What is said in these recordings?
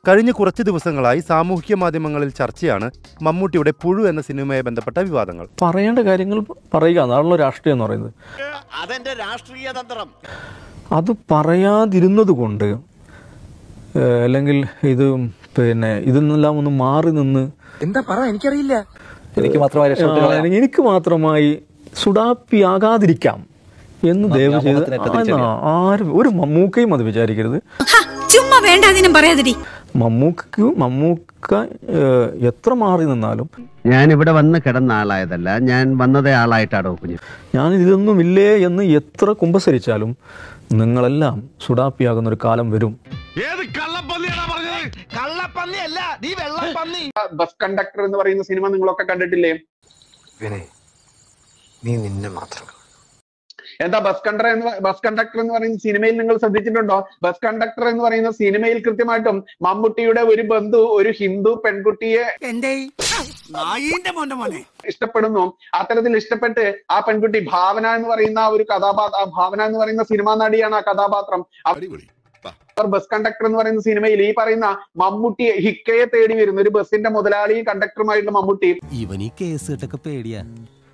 കഴിഞ്ഞ കുറച്ച് ദിവസങ്ങളായി സാമൂഹ്യ മാധ്യമങ്ങളിൽ ചർച്ചയാണ് മമ്മൂട്ടിയുടെ പുഴു എന്ന സിനിമയുമായി ബന്ധപ്പെട്ട വിവാദങ്ങൾ. പറയേണ്ട കാര്യങ്ങൾ പറയുക, അതാണല്ലോ രാഷ്ട്രീയം എന്ന് പറയുന്നത്. അതെന്റെ രാഷ്ട്രീയ തന്ത്രം. അത് പറയാതിരുന്നത് കൊണ്ട് അല്ലെങ്കിൽ ഇതിന്നെല്ലാം ഒന്ന് മാറി നിന്ന് എന്താ പറ, എനിക്കറിയില്ല, എനിക്ക് മാത്രമായി സുഡാപ്പിയാകാതിരിക്കാം എന്ന് ദയവ് ചെയ്ത് ആരും ഒരു മമ്മൂക്കയും അത് വിചാരിക്കരുത്. മമ്മൂക്ക എത്ര മാറി നിന്നാലും ഞാൻ ഇവിടെ വന്ന് കിടന്ന ആളായതല്ല, ഞാൻ വന്നതേ ആളായിട്ടാണോ കുഞ്ഞു. ഞാൻ ഇതൊന്നുമില്ലേ എന്ന് എത്ര കുമ്പസരിച്ചാലും നിങ്ങളെല്ലാം സുഡാപ്പിയാകുന്ന ഒരു കാലം വരും. ബസ് കണ്ടക്ടർ എന്ന് പറയുന്ന സിനിമ നിങ്ങളൊക്കെ കണ്ടിട്ടില്ലേ? നീ നിന്നെ മാത്രം. എന്താ ബസ് കണ്ടക്ടർ എന്ന് പറയുന്ന സിനിമയിൽ നിങ്ങൾ ശ്രദ്ധിച്ചിട്ടുണ്ടോ? ബസ് കണ്ടക്ടർ എന്ന് പറയുന്ന സിനിമയിൽ കൃത്യമായിട്ടും മമ്മൂട്ടിയുടെ ഒരു ബന്ധു ഒരു ഹിന്ദു പെൺകുട്ടിയെ ഇഷ്ടപ്പെടുന്നു. അത്തരത്തിൽ ഇഷ്ടപ്പെട്ട് ആ പെൺകുട്ടി ഭാവന എന്ന് പറയുന്ന ഒരു ഭാവന എന്ന് പറയുന്ന സിനിമാ നടിയാണ് ആ കഥാപാത്രം. ബസ് കണ്ടക്ടർ എന്ന് പറയുന്ന സിനിമയിൽ ഈ പറയുന്ന മമ്മൂട്ടിയെ ഹിക്കയെ തേടി വരുന്ന ഒരു ബസിന്റെ മുതലാളിയും കണ്ടക്ടറുമായിട്ടുള്ള മമ്മൂട്ടി. ഇവൻ ഈ കേസ് കേട്ടൊക്കെ പേടിയാ,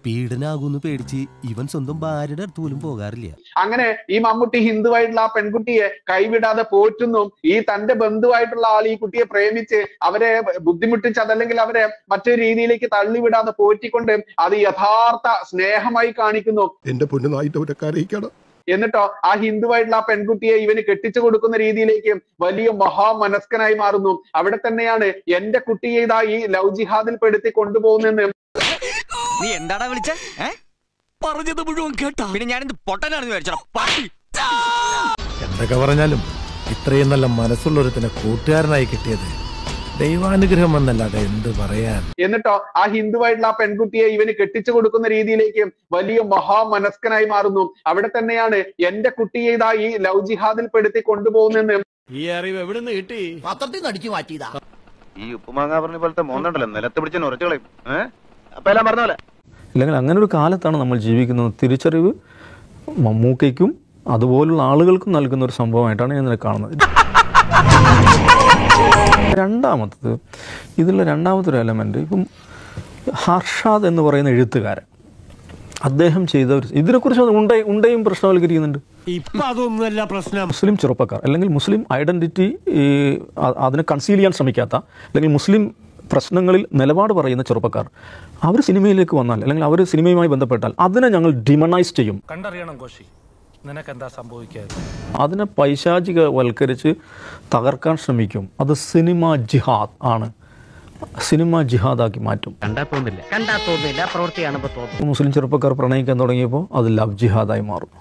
പീഡനാകൂന്ന് പേടിച്ച് ഇവൻ സ്വന്തം ഭാര്യയുടെ അടുത്ത് പോലും പോകാറില്ല. അങ്ങനെ ഈ മമ്മൂട്ടി ഹിന്ദുവായിട്ടുള്ള ആ പെൺകുട്ടിയെ കൈവിടാതെ പോറ്റുന്നു. ഈ തന്റെ ബന്ധുവായിട്ടുള്ള ആൾ ഈ കുട്ടിയെ പ്രേമിച്ച് അവരെ ബുദ്ധിമുട്ടിച്ച് അതല്ലെങ്കിൽ അവരെ മറ്റൊരു രീതിയിലേക്ക് തള്ളിവിടാതെ പോറ്റിക്കൊണ്ട് അത് യഥാർത്ഥ സ്നേഹമായി കാണിക്കുന്നു. എന്റെ പൊന്നുനായിട്ട് എന്നിട്ടോ ആ ഹിന്ദുവായിട്ടുള്ള ആ പെൺകുട്ടിയെ ഇവന് കെട്ടിച്ചു കൊടുക്കുന്ന രീതിയിലേക്ക് വലിയ മഹാമനസ്കനായി മാറുന്നു. അവിടെ തന്നെയാണ് എന്റെ കുട്ടിയെ ഇതാ ഈ ലവ് ജിഹാദിൽ പെടുത്തി കൊണ്ടുപോകുന്നെന്ന്. നീ എന്താടാ വിളിച്ചേ? പറഞ്ഞത് മുഴുവൻ കേട്ടാ? പിന്നെ ഞാനിത് പൊട്ടനാണെന്ന് വിചാരിച്ചോ? എന്തൊക്കെ പറഞ്ഞാലും ഇത്രയും നല്ല മനസ്സുള്ളൊരുത്തിനെ കൂട്ടുകാരനായി കിട്ടിയത് ദൈവാനുഗ്രഹം എന്നല്ലാതെ എന്ത് പറയാൻ. എന്നിട്ടോ ആ ഹിന്ദുവായിട്ടുള്ള ആ പെൺകുട്ടിയെ ഇവന് കെട്ടിച്ചു കൊടുക്കുന്ന രീതിയിലേക്ക് വലിയ മഹാമനസ്കനായി മാറുന്നു. അവിടെ തന്നെയാണ് എന്റെ കുട്ടിയെ ഇതാ ഈ ലവ് ജിഹാദിൽ പെടുത്തി കൊണ്ടുപോകുന്നെന്ന്. ഈ അറിവ് എവിടെ നിന്ന് കിട്ടി? പത്രത്തിൽ നിന്ന് അടിച്ചു മാറ്റിയതാ. ഈ ഉപ്പുമാങ്ങ പറഞ്ഞ പോലത്തെ മോന്നുണ്ടല്ലോ, നിലത്ത് പിടിച്ച് ഉറച്ചുകളയും. അപ്പൊ എല്ലാം പറഞ്ഞ പോലെ. അല്ലെങ്കിൽ അങ്ങനെ ഒരു കാലത്താണ് നമ്മൾ ജീവിക്കുന്നത്. തിരിച്ചറിവ് മമ്മൂക്കയ്ക്കും അതുപോലുള്ള ആളുകൾക്കും നൽകുന്ന ഒരു സംഭവമായിട്ടാണ് ഞാൻ ഇതിനെ കാണുന്നത്. രണ്ടാമത്തൊരു എലമെന്റ്, ഇപ്പം ഹർഷാദ് എന്ന് പറയുന്ന എഴുത്തുകാരൻ, അദ്ദേഹം ചെയ്ത ഒരു ഇതിനെക്കുറിച്ച് ഉണ്ടയും പ്രശ്നവൽക്കരിക്കുന്നുണ്ട്. അതൊന്നുമല്ല പ്രശ്നം. മുസ്ലിം ചെറുപ്പക്കാർ അല്ലെങ്കിൽ മുസ്ലിം ഐഡന്റിറ്റി അതിനെ കൺസീൽ ചെയ്യാൻ ശ്രമിക്കാത്ത അല്ലെങ്കിൽ മുസ്ലിം പ്രശ്നങ്ങളിൽ നിലപാട് പറയുന്ന ചെറുപ്പക്കാർ അവർ സിനിമയിലേക്ക് വന്നാൽ അല്ലെങ്കിൽ അവർ സിനിമയുമായി ബന്ധപ്പെട്ടാൽ അതിനെ ഞങ്ങൾ ഡിമണൈസ് ചെയ്യും. കണ്ടറിയണം കോശി, നിനക്കെന്താ സംഭവിക്കാതെ അതിനെ പൈശാചികവൽക്കരിച്ച് തകർക്കാൻ ശ്രമിക്കും. അത് സിനിമ ജിഹാദ് ആണ്. സിനിമ ജിഹാദാക്കി മാറ്റും. മുസ്ലിം ചെറുപ്പക്കാർ പ്രണയിക്കാൻ തുടങ്ങിയപ്പോൾ അത് ലവ് ജിഹാദായി മാറും.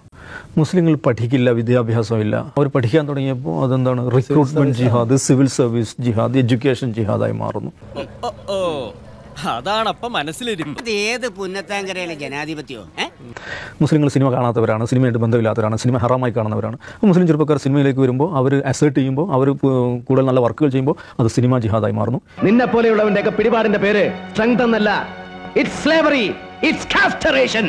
മുസ്ലിങ്ങൾ പഠിക്കില്ല, വിദ്യാഭ്യാസമില്ല, അവർ പഠിക്കാൻ തുടങ്ങിയപ്പോൾ അതെന്താണ് റിക്രൂട്ട്മെന്റ് ജിഹാദ്, സിവിൽ സർവീസ് ജിഹാദ്, എഡ്യൂക്കേഷൻ ജിഹാദായി മാറുന്നു. അതാണപ്പം മനസ്സിലിരിക്കും. ഏത് പുന്നത്താങ്കരയിലെ ജനാധിപത്യോ? മുസ്ലിങ്ങൾ സിനിമ കാണാത്തവരാണ്, സിനിമയായിട്ട് ബന്ധമില്ലാത്തവരാണ്, സിനിമ ഹറാമായി കാണുന്നവരാണ്. മുസ്ലിം ചെറുപ്പക്കാർ സിനിമയിലേക്ക് വരുമ്പോൾ അവർ അസേർട്ട് ചെയ്യുമ്പോൾ അവർ കൂടുതൽ നല്ല വർക്കുകൾ ചെയ്യുമ്പോൾ അത് സിനിമ ജിഹാദായി മാറുന്നു. നിന്നെ പോലെയുള്ളവന്റെ പിടിപാടിന്റെ പേര് സ്ട്രെങ്ത് എന്നല്ല, ഇറ്റ്സ് സ്ലേവറി, ഇറ്റ്സ് കാസ്റ്ററേഷൻ.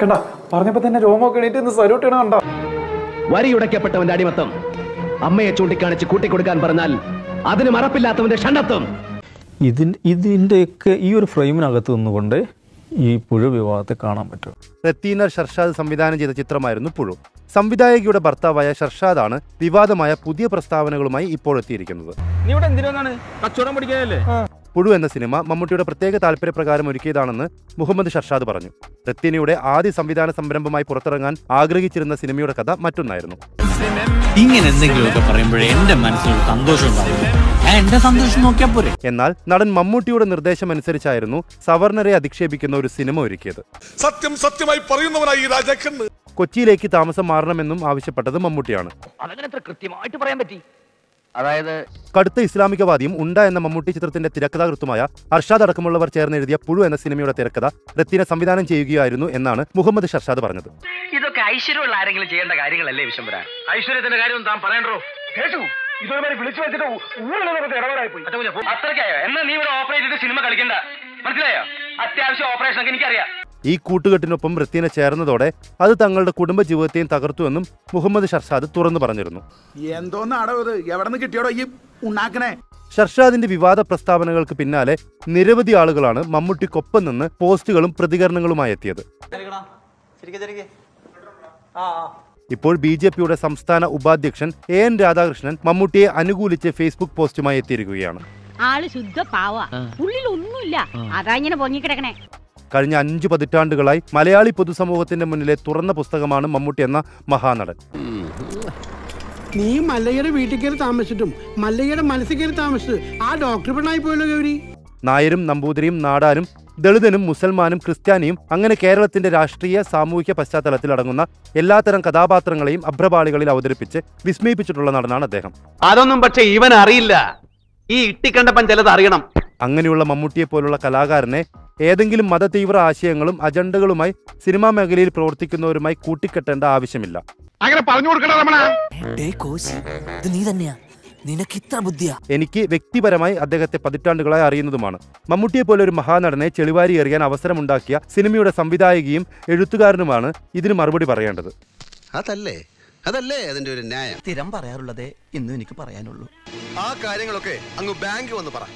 കണ്ടോ പറഞ്ഞപ്പോ തന്നെ രോമൊക്കെ എണീറ്റ് സല്യൂട്ട് ചെയ്യണം. കണ്ടോ വരിയുടയ്ക്കപ്പെട്ടവന്റെ അടിമത്തം, അമ്മയെ ചൂണ്ടിക്കാണിച്ച് കൂട്ടിക്കൊടുക്കാൻ പറഞ്ഞാൽ അതിന് മറപ്പില്ലാത്തവന്റെ ഷണ്ടത്വം. ഇതിൻ്റെയൊക്കെ ഈ ഒരു ഫ്രെയിമിനകത്ത് നിന്നുകൊണ്ട് ഈ പുഴു വിവാഹത്തെ കാണാൻ പറ്റും. റത്തീന ഷർഷാദ് സംവിധാനം ചെയ്ത ചിത്രമായിരുന്നു പുഴു. സംവിധായകയുടെ ഭർത്താവായ ഷർഷാദാണ് വിവാദമായ പുതിയ പ്രസ്താവനകളുമായി ഇപ്പോൾ എത്തിയിരിക്കുന്നത്. പുഴു എന്ന സിനിമ മമ്മൂട്ടിയുടെ പ്രത്യേക താല്പര്യപ്രകാരം ഒരുക്കിയതാണെന്ന് മുഹമ്മദ് ഷർഷാദ് പറഞ്ഞു. റത്തീനയുടെ ആദ്യ സംവിധാന സംരംഭമായി പുറത്തിറങ്ങാൻ ആഗ്രഹിച്ചിരുന്ന സിനിമയുടെ കഥ മറ്റൊന്നായിരുന്നു. ഇങ്ങനെ എന്തെങ്കിലുമൊക്കെ പറയുമ്പോഴേ എന്റെ മനസ്സിലൊരു സന്തോഷം ഉണ്ടാവും. എന്റെ സന്തോഷം നോക്കിയാൽ പോരെ. എന്നാൽ നടൻ മമ്മൂട്ടിയുടെ നിർദ്ദേശം അനുസരിച്ചായിരുന്നു സവർണരെ അധിക്ഷേപിക്കുന്ന ഒരു സിനിമ ഒരുക്കിയത്. സത്യമായി പറയുന്നവനായി രാജാക്കൻ. കൊച്ചിയിലേക്ക് താമസം മാറണമെന്നും ആവശ്യപ്പെട്ടത് മമ്മൂട്ടിയാണ്. കൃത്യമായിട്ട് പറയാൻ പറ്റി. അതായത് കടുത്ത ഇസ്ലാമികവാദിയും ഉണ്ട എന്ന മമ്മൂട്ടി ചിത്രത്തിന്റെ തിരക്കഥാകൃത്തുമായ അർഷാദ് അടക്കമുള്ളവർ ചേർന്ന് എഴുതിയ പുഴു എന്ന സിനിമയുടെ തിരക്കഥ റത്തീന സംവിധാനം ചെയ്യുകയായിരുന്നു എന്നാണ് മുഹമ്മദ് ഷർഷാദ് പറഞ്ഞത്. ഇതൊക്കെ ഐശ്വര്യമുള്ള ആരെങ്കിലും ചെയ്യേണ്ട കാര്യങ്ങളല്ലേ വിശംബര? ഐശ്വര്യത്തിന്റെ കാര്യം താൻ പറയണ്ടോ? കേട്ടു, ഇതൊരു വിളിച്ചു വെച്ചിട്ട് ഇടപാടായി പോയി. അത്രയ്ക്കായോ? എന്നാ നീ ഇവിടെ ഓപ്പറേറ്റ് ചെയ്ത് സിനിമ കളിക്കണ്ട, മനസ്സിലായോ? അത്യാവശ്യം ഓപ്പറേഷൻ ഒക്കെ എനിക്കറിയാം. ഈ കൂട്ടുകെട്ടിനൊപ്പം റത്തീന ചേർന്നതോടെ അത് തങ്ങളുടെ കുടുംബജീവിതത്തെയും തകർത്തുവെന്നും മുഹമ്മദ് ഷർഷാദ് തുറന്നു പറഞ്ഞിരുന്നു. ഷർഷാദിന്റെ വിവാദ പ്രസ്താവനകൾക്ക് പിന്നാലെ നിരവധി ആളുകളാണ് മമ്മൂട്ടിക്കൊപ്പം നിന്ന് പോസ്റ്റുകളും പ്രതികരണങ്ങളുമായി എത്തിയത്. ഇപ്പോൾ BJPയുടെ സംസ്ഥാന ഉപാധ്യക്ഷൻ AN രാധാകൃഷ്ണൻ മമ്മൂട്ടിയെ അനുകൂലിച്ച് ഫേസ്ബുക്ക് പോസ്റ്റുമായി എത്തിയിരിക്കുകയാണ്. ആള് ശുദ്ധ പാവ, ഉള്ളിൽ ഒന്നുമില്ല, അതാ ഇങ്ങനെ പൊങ്ങിക്കിടക്കണേ. കഴിഞ്ഞ 5 പതിറ്റാണ്ടുകളായി മലയാളി പൊതുസമൂഹത്തിന്റെ മുന്നിലെ തുറന്ന പുസ്തകമാണ് മമ്മൂട്ടി എന്ന മഹാനടൻ. നീ മല്ലയ്യയുടെ വീട്ടിൽ കയറി താമസിച്ചിട്ടും മല്ലയ്യയുടെ മനസ്സിൽ കയറി താമസിച്ചു ആ ഡോക്ടർ പെണ്ണായി പോയല്ലോ ഗൗരി. നായരും നമ്പൂതിരിയും നാടാരും ദളിതനും മുസൽമാനും ക്രിസ്ത്യാനിയും അങ്ങനെ കേരളത്തിന്റെ രാഷ്ട്രീയ സാമൂഹിക പശ്ചാത്തലത്തിൽ അടങ്ങുന്ന എല്ലാത്തരം കഥാപാത്രങ്ങളെയും അഭ്രപാളികളിൽ അവതരിപ്പിച്ച് വിസ്മയിപ്പിച്ചിട്ടുള്ള നടനാണ് അദ്ദേഹം. അതൊന്നും പക്ഷേ ഇവൻ അറിയില്ല. ഈ ഇട്ടിക്കണ്ടപ്പൻ ചിലത് അറിയണം. അങ്ങനെയുള്ള മമ്മൂട്ടിയെ പോലുള്ള കലാകാരനെ ഏതെങ്കിലും മതതീവ്ര ആശയങ്ങളും അജണ്ടകളുമായി സിനിമാ മേഖലയിൽ പ്രവർത്തിക്കുന്നവരുമായി കൂട്ടിക്കെട്ടേണ്ട ആവശ്യമില്ല. എനിക്ക് വ്യക്തിപരമായി അദ്ദേഹത്തെ പതിറ്റാണ്ടുകളായി അറിയുന്നതുമാണ്. മമ്മൂട്ടിയെ പോലെ ഒരു മഹാനടനെ ചെളിവാരി എറിയാൻ അവസരമുണ്ടാക്കിയ സിനിമയുടെ സംവിധായകയും എഴുത്തുകാരനുമാണ് ഇതിന് മറുപടി പറയേണ്ടത്. അതല്ലേ അതിന്റെ ഒരു ന്യായം. സ്ഥിരം പറയാറുള്ളതേ ഇന്നും എനിക്ക് പറയാനുള്ളൂ. ആ കാര്യങ്ങളൊക്കെ അങ്ങ് ബാങ്ക് വന്ന് പറ.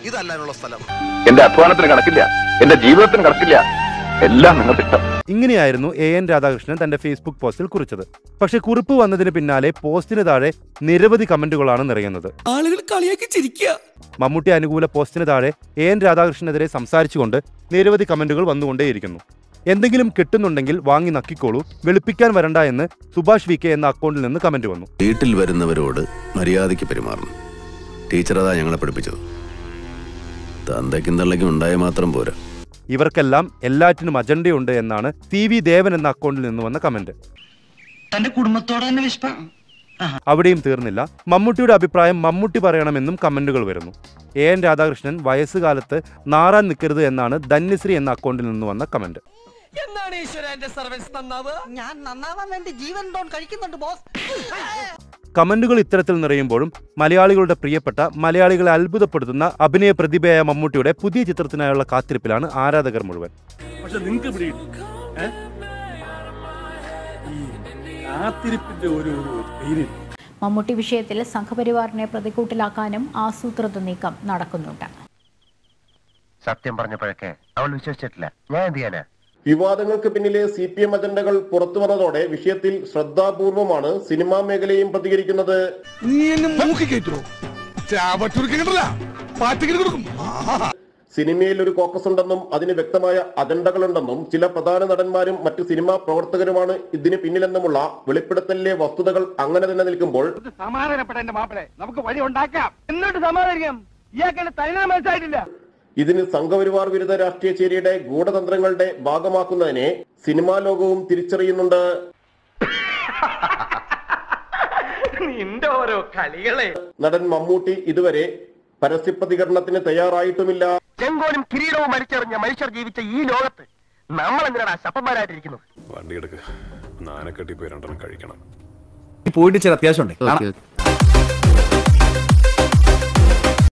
ഇതല്ലാനുള്ള സ്ഥലം. എന്റെ അധ്വാനത്തിന് കണക്കില്ല, എന്റെ ജീവിതത്തിന് കണക്കില്ല, എല്ലാം നിങ്ങൾക്ക് ഇഷ്ടം. ഇങ്ങനെയായിരുന്നു AN രാധാകൃഷ്ണൻ തന്റെ ഫേസ്ബുക്ക് പോസ്റ്റിൽ കുറിച്ചത്. പക്ഷെ കുറിപ്പ് വന്നതിന് പിന്നാലെ പോസ്റ്റിന് താഴെ നിരവധി കമന്റുകളാണ് നിറയുന്നത്. ആളുകൾ കളിയാക്കി ചിരിക്കുക. മമ്മൂട്ടി അനുകൂല പോസ്റ്റിന് താഴെ AN രാധാകൃഷ്ണനെതിരെ സംസാരിച്ചുകൊണ്ട് നിരവധി കമന്റുകൾ വന്നുകൊണ്ടേയിരിക്കുന്നു. എന്തെങ്കിലും കിട്ടുന്നുണ്ടെങ്കിൽ വാങ്ങി നക്കിക്കോളൂ, വെളുപ്പിക്കാൻ വരണ്ട എന്ന് സുഭാഷ് VK എന്ന അക്കൗണ്ടിൽ നിന്ന് കമന്റ് വന്നു. വീട്ടിൽ വരുന്നവരോട് മര്യാദയ്ക്ക് പെരുമാറണം. ടീച്ചർ അതാ ഞങ്ങളെ പഠിപ്പിച്ചത്. തന്തയ്ക്കും തള്ളയ്ക്കും ഉണ്ടായ മാത്രം പോരാ. ഇവർക്കെല്ലാം എല്ലാറ്റിനും അജണ്ടയുണ്ട് എന്നാണ് CV ദേവൻ എന്ന അക്കൗണ്ടിൽ നിന്ന് വന്ന കമന്റ്. തന്റെ കുടുംബത്തോടെ തന്നെ വിശ്വ. അവിടെയും തീർന്നില്ല. മമ്മൂട്ടിയുടെ അഭിപ്രായം മമ്മൂട്ടി പറയണമെന്നും കമന്റുകൾ വരുന്നു. AN രാധാകൃഷ്ണൻ വയസ്സുകാലത്ത് നാറാൻ നിൽക്കരുത് എന്നാണ് ധന്യശ്രീ എന്ന അക്കൗണ്ടിൽ നിന്ന് വന്ന കമന്റ്. എന്നാണ് ഈശ്വര എന്റെ സർവീസ് നന്നാവുക? ഞാൻ നന്നാവാൻ വേണ്ടി ജീവൻ ഡോൺ കഴിക്കുന്നുണ്ട് ബോസ്. കമന്റുകൾ ഇത്തരത്തിൽ നിറയുമ്പോഴും മലയാളികളുടെ പ്രിയപ്പെട്ട, മലയാളികളെ അത്ഭുതപ്പെടുത്തുന്ന അഭിനയ പ്രതിഭയായ മമ്മൂട്ടിയുടെ പുതിയ ചിത്രത്തിനായുള്ള കാത്തിരിപ്പിലാണ് ആരാധകർ മുഴുവൻ. പക്ഷെ നിങ്ങൾക്ക് മമ്മൂട്ടി വിഷയത്തിൽ സംഘപരിവാറിനെ പ്രതികൂട്ടിലാക്കാനും ആസൂത്രിത നീക്കം നടക്കുന്നുണ്ട്. സത്യം പറഞ്ഞപ്പോഴൊക്കെ അവൾ വിശ്വസിച്ചിട്ടില്ല. ഞാൻ എന്ത് ചെയ്യാനാ? വിവാദങ്ങൾക്ക് പിന്നിലെ CPM അജണ്ടകൾ പുറത്തു വന്നതോടെ വിഷയത്തിൽ ശ്രദ്ധാപൂർവമാണ് സിനിമാ മേഖലയും പ്രതികരിക്കുന്നത്. സിനിമയിൽ ഒരു കോക്കസ് ഉണ്ടെന്നും അതിന് വ്യക്തമായ അജണ്ടകളുണ്ടെന്നും ചില പ്രധാന നടന്മാരും മറ്റു സിനിമാ പ്രവർത്തകരുമാണ് ഇതിന് പിന്നിലെന്നുമുള്ള വെളിപ്പെടുത്തലിലെ വസ്തുതകൾ അങ്ങനെ തന്നെ നിൽക്കുമ്പോൾ സമാധാനപ്പെടേണ്ട മാപ്പിളെ, നമുക്ക് വഴി ഉണ്ടാക്കാം. എന്നിട്ട് സമാധാനിക്കാം. ഇയാൾക്ക് തനിനെ മനസ്സിലായിട്ടില്ല. ഇതിന് സംഘപരിവാർ വിരുദ്ധ രാഷ്ട്രീയ ചേരിയുടെ ഗൂഢതന്ത്രങ്ങളുടെ ഭാഗമാക്കുന്നതിനെ സിനിമാ ലോകവും തിരിച്ചറിയുന്നുണ്ട്. നടൻ മമ്മൂട്ടി ഇതുവരെ പരസ്യ പ്രതികരണത്തിന് തയ്യാറായിട്ടുമില്ല. ചെങ്കോലും കിരീടവും മരിച്ചെറിഞ്ഞ മനുഷ്യർ ജീവിച്ച ഈ ലോകത്ത് നമ്മൾ എന്തിനാണ് ശപ്പന്മാരായിട്ടിരിക്കുന്നത്? വണ്ടി എടുക്ക്, നാനക്കെട്ടി പോയി 2 കഴിക്കണം. പോയിട്ട് ചില അത്യാവശ്യം ഉണ്ട്.